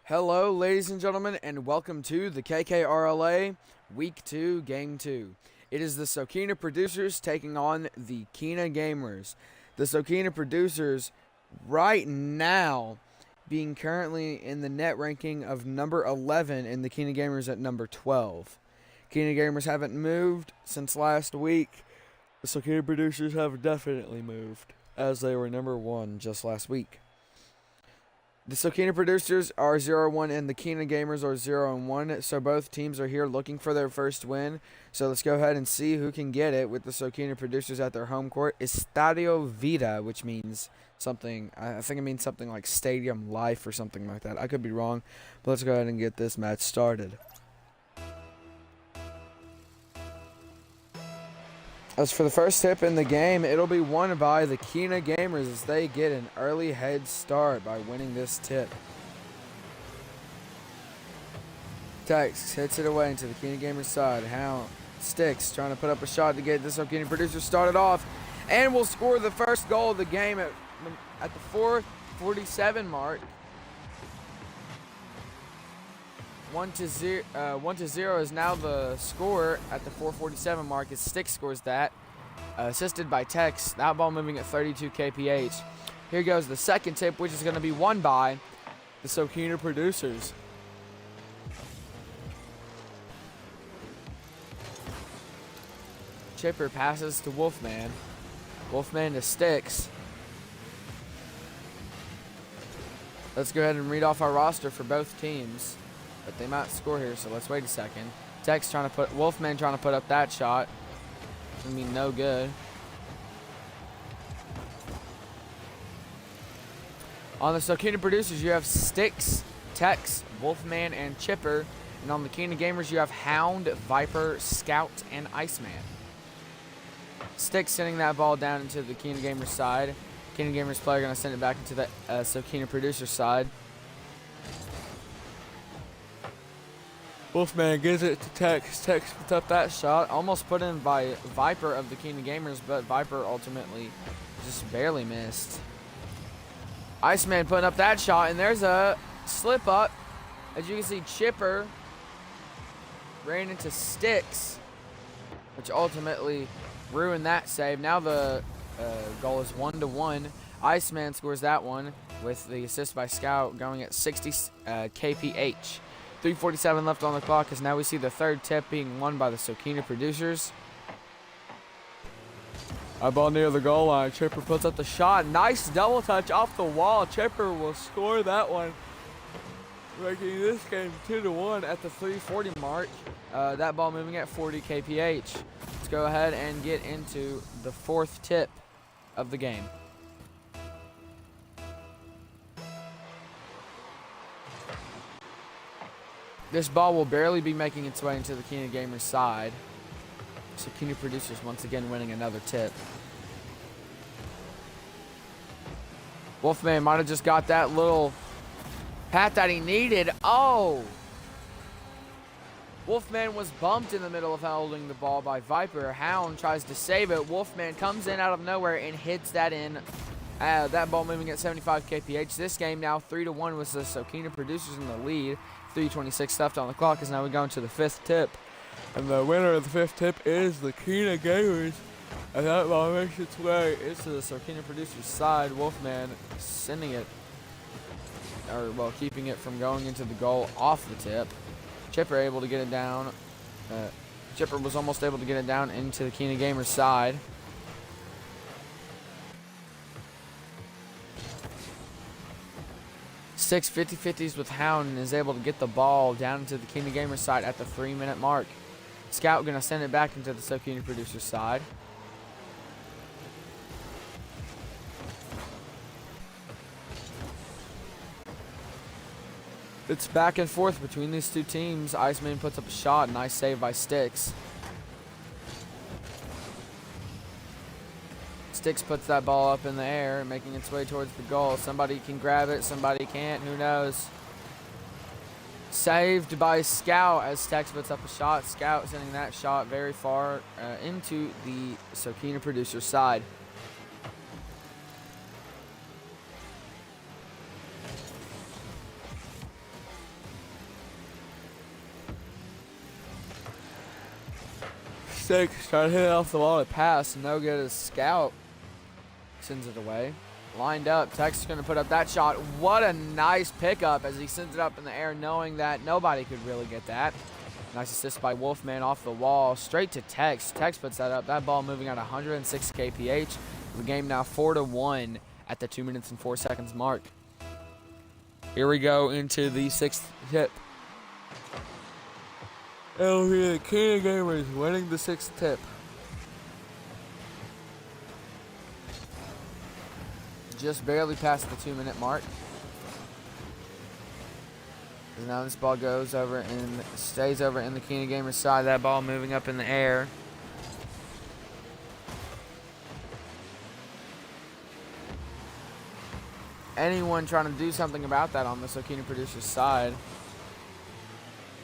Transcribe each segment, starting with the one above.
Hello, ladies and gentlemen, and welcome to the KKRLA Week 2, Game 2. It is the Sokena producers taking on the Kena gamers. The Sokena producers right now being currently in the net ranking of number 11 and the Kena gamers at number 12. Kena gamers haven't moved since last week. The Sokena producers have definitely moved, as they were number 1 just last week. The Sokena producers are 0-1 and the Kena gamers are 0-1, so both teams are here looking for their first win. So let's go ahead and see who can get it with the Sokena producers at their home court. Estadio Vida, which means something, I think it means something like Stadium Life or something like that. I could be wrong, but let's go ahead and get this match started. As for the first tip in the game, it'll be won by the Kena gamers as they get an early head start by winning this tip. Tex hits it away into the Kena gamers side. Hound Sticks trying to put up a shot to get the Sokena producers started off and will score the first goal of the game at the 4:47 mark. 1-0 is now the score at the 4:47 mark as Sticks scores that. Assisted by Tex. That ball moving at 32 kph. Here goes the second tip, which is going to be won by the Sokena producers. Chipper passes to Wolfman. Wolfman to Sticks. Let's go ahead and read off our roster for both teams. But they might score here, so let's wait a second. Tex Wolfman trying to put up that shot. It's gonna be no good. On the Sokena producers, you have Sticks, Tex, Wolfman, and Chipper. And on the Kena gamers, you have Hound, Viper, Scout, and Iceman. Sticks sending that ball down into the Kena gamers side. Kena gamers player gonna send it back into the Sokena producers side. Wolfman gives it to Tex. Tex puts up that shot. Almost put in by Viper of the Kena gamers, but Viper ultimately just barely missed. Iceman putting up that shot, and there's a slip up. As you can see, Chipper ran into Sticks, which ultimately ruined that save. Now the goal is 1-1. Iceman scores that one with the assist by Scout going at 60 kph. 3:47 left on the clock as now we see the third tip being won by the Sokena producers. A ball near the goal line. Chipper puts up the shot. Nice double touch off the wall. Chipper will score that one, making this game 2-1 at the 3:40 mark. That ball moving at 40 kph. Let's go ahead and get into the fourth tip of the game. This ball will barely be making its way into the Kena gamers side. So Kena producers once again winning another tip. Wolfman might have just got that little pat that he needed. Oh! Wolfman was bumped in the middle of holding the ball by Viper. Hound tries to save it. Wolfman comes in out of nowhere and hits that in. That ball moving at 75 kph. This game now 3-1 with the Sokena producers in the lead. 3:26 left on the clock as now we go into the fifth tip. And the winner of the fifth tip is the Kena gamers. And that ball makes its way into the Sokena producers side. Wolfman sending it, keeping it from going into the goal off the tip. Chipper able to get it down. Chipper was almost able to get it down into the Kena gamers side. Six 50-50s with Hound and is able to get the ball down into the Kena gamers side at the 3-minute mark. Scout gonna send it back into the Sokena producers side. It's back and forth between these two teams. Iceman puts up a shot. Nice save by Sticks. Sticks puts that ball up in the air, making its way towards the goal. Somebody can grab it, somebody can't, who knows. Saved by Scout as Tex puts up a shot. Scout sending that shot very far into the Sokena producer side. Six trying to hit it off the wall to pass. No good as Scout sends it away. Lined up. Tex is going to put up that shot. What a nice pickup as he sends it up in the air, knowing that nobody could really get that. Nice assist by Wolfman off the wall. Straight to Tex. Tex puts that up. That ball moving at 106 kph. The game now 4-1 at the 2 minutes and 4 seconds mark. Here we go into the sixth tip. It'll be the Kena Gamers winning the sixth tip. Just barely past the 2 minute mark. And now this ball goes over and stays over in the Kena Gamers side. That ball moving up in the air. Anyone trying to do something about that on the Sokena Producers side.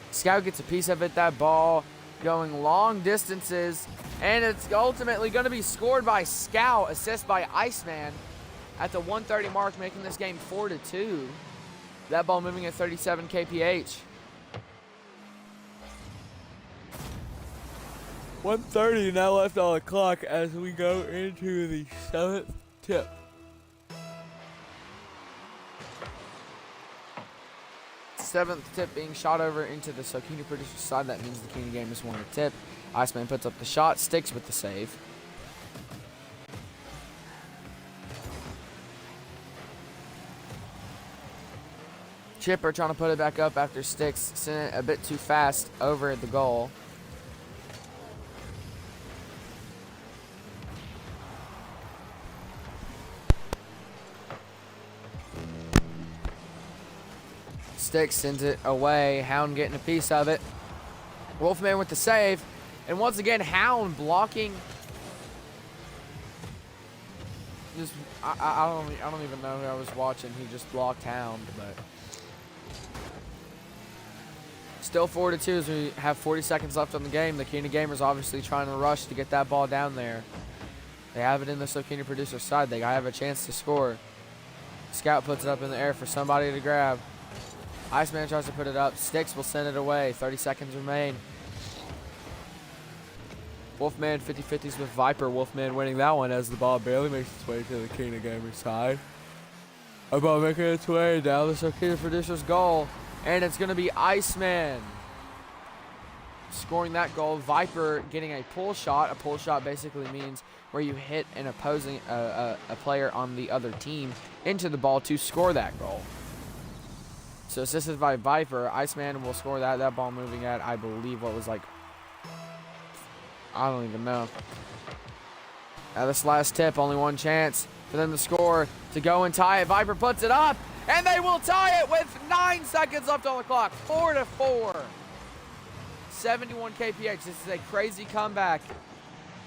Scout gets a piece of it. That ball going long distances. And it's ultimately going to be scored by Scout. Assist by Iceman at the 1:30 mark, making this game 4-2. That ball moving at 37 kph. 1:30 now left on the clock as we go into the seventh tip. Seventh tip being shot over into the Sokena Producers side. That means the Kena Gamers won the tip. Iceman puts up the shot, Sticks with the save. Chipper trying to put it back up after Sticks sent it a bit too fast over the goal. Sticks sends it away. Hound getting a piece of it. Wolfman with the save. And once again, Hound blocking. Just I don't even know who I was watching. He just blocked Hound, but still 4-2 as we have 40 seconds left on the game. The Kena Gamers obviously trying to rush to get that ball down there. They have it in the Sokena Producers side. They have a chance to score. Scout puts it up in the air for somebody to grab. Iceman tries to put it up. Sticks will send it away. 30 seconds remain. Wolfman 50-50s with Viper. Wolfman winning that one as the ball barely makes its way to the Kena Gamers side. A ball making its way down the Sokena Producers goal. And it's going to be Iceman scoring that goal. Viper getting a pull shot. A pull shot basically means where you hit an opposing a player on the other team into the ball to score that goal. So assisted by Viper, Iceman will score that. That ball moving at, I believe, what was like, I don't even know. Now this last tip, only one chance for them to score, to go and tie it. Viper puts it up, and they will tie it with 9 seconds left on the clock. 4-4. 71 kph. This is a crazy comeback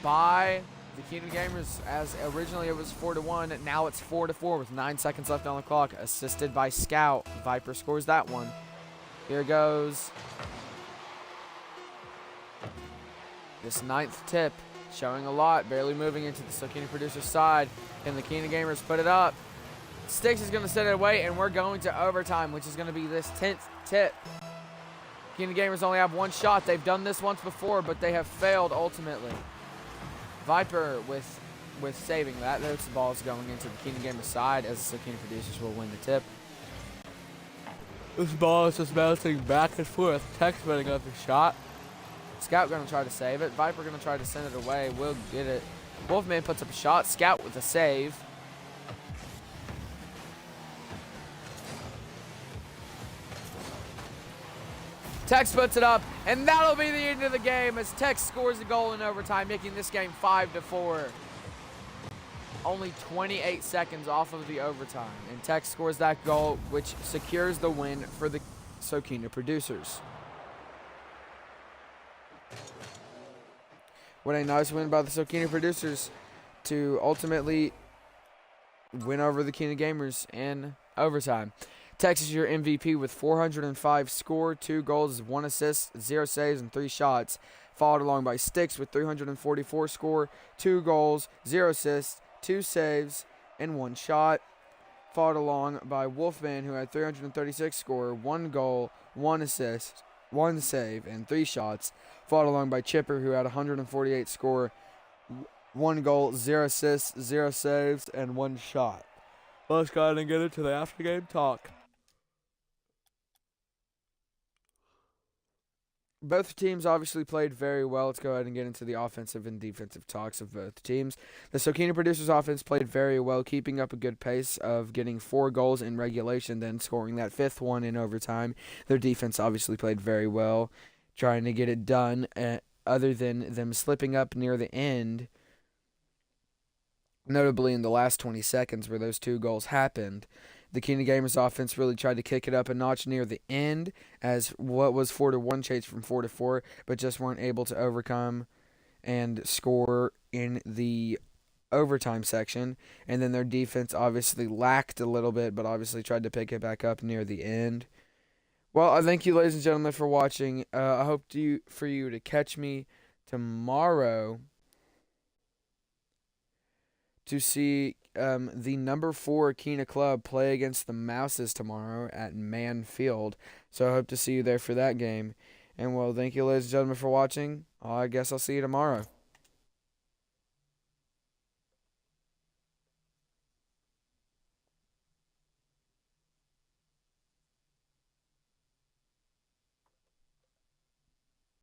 by the Kena Gamers, as originally it was 4-1. Now it's 4-4 with 9 seconds left on the clock. Assisted by Scout. Viper scores that one. Here goes this ninth tip, showing a lot, barely moving into the Sokena Producers side. And the Kena Gamers put it up. Sticks is going to send it away, and we're going to overtime, which is going to be this 10th tip. Kena Gamers only have one shot. They've done this once before, but they have failed ultimately. Viper with saving that. Those balls going into the Kena Gamers side as the Sokena Producers will win the tip. This ball is just bouncing back and forth. Tex winning up the shot. Scout going to try to save it. Viper going to try to send it away. Will get it. Wolfman puts up a shot. Scout with a save. Tex puts it up, and that'll be the end of the game as Tex scores the goal in overtime, making this game 5-4. Only 28 seconds off of the overtime, and Tex scores that goal, which secures the win for the Sokena Producers. What a nice win by the Sokena Producers to ultimately win over the Kena Gamers in overtime. Tex is your MVP with 405 score, 2 goals, 1 assist, 0 saves, and 3 shots. Followed along by Sticks with 344 score, 2 goals, 0 assists, 2 saves, and 1 shot. Followed along by Wolfman, who had 336 score, 1 goal, 1 assist, 1 save, and 3 shots. fought along by Chipper, who had 148 score, 1 goal, 0 assists, 0 saves, and 1 shot. Let's go ahead and get into the after-game talk. Both teams obviously played very well. Let's go ahead and get into the offensive and defensive talks of both teams. The Sokena Producers offense played very well, keeping up a good pace of getting 4 goals in regulation, then scoring that 5th one in overtime. Their defense obviously played very well, trying to get it done, other than them slipping up near the end, notably in the last 20 seconds where those 2 goals happened. The Keena Gamers offense really tried to kick it up a notch near the end, as what was 4-1 changed from 4-4, but just weren't able to overcome and score in the overtime section. And then their defense obviously lacked a little bit, but obviously tried to pick it back up near the end. Well, I thank you, ladies and gentlemen, for watching. I hope for you to catch me tomorrow to see the number 4 Keena Club play against the Mouses tomorrow at Man Field. So I hope to see you there for that game. And well, thank you, ladies and gentlemen, for watching. I guess I'll see you tomorrow.